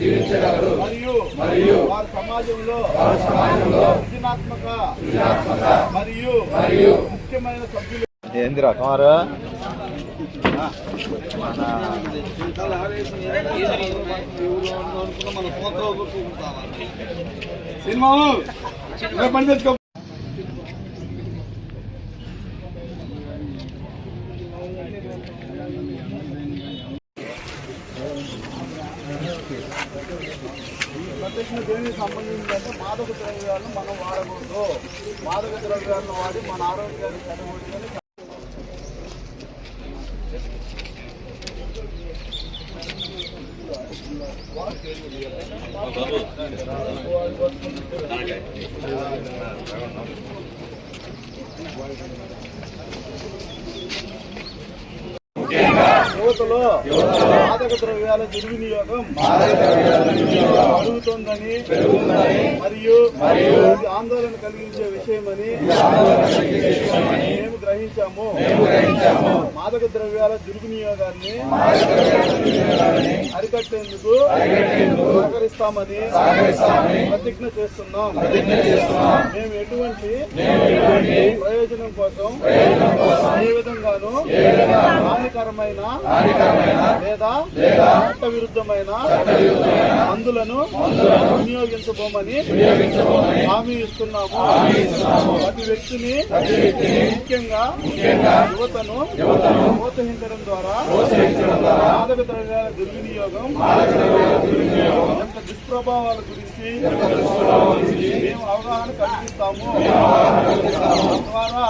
మరియు వారి సమాజంలో సృజనాత్మక మరియు ముఖ్యమైన సభ్యులు. ఏందిరా కుమారు సినిమా పని తెచ్చుకో. ప్రత్యక్ష దేనికి సంబంధించిందంటే మాదక ద్రవ్యాలను మనం వాడకూడదు. మాదక ద్రవ్యాలను వాడి మన ఆరోగ్యాన్ని చెడగొట్టుకొని యువతలో మాదక ద్రవ్యాల దుర్వినియోగం పెరుగుతోందని మరియు ఇది ఆందోళన కలిగించే విషయమని మేము గ్రహించాము. మాదక ద్రవ్యాల దుర్వినియోగాన్ని అరికట్టేందుకు సహకరిస్తామని ప్రతిజ్ఞ చేస్తున్నాం. మేము ఎటువంటి ప్రయోజనం కోసం ఏ విధంగానూ హానికరమైన లేదా చట్ట విరుద్ధమైన మందులను వినియోగించబోమని హామీ ఇస్తున్నాము. ప్రతి వ్యక్తిని ముఖ్యంగా యువతను ప్రోత్సహించడం ద్వారా మాదక ద్రవ్యాల దుర్వినియోగం ఎంత దుష్ప్రభావాల గురించి మేము అవగాహన కల్పిస్తాము. ద్వారా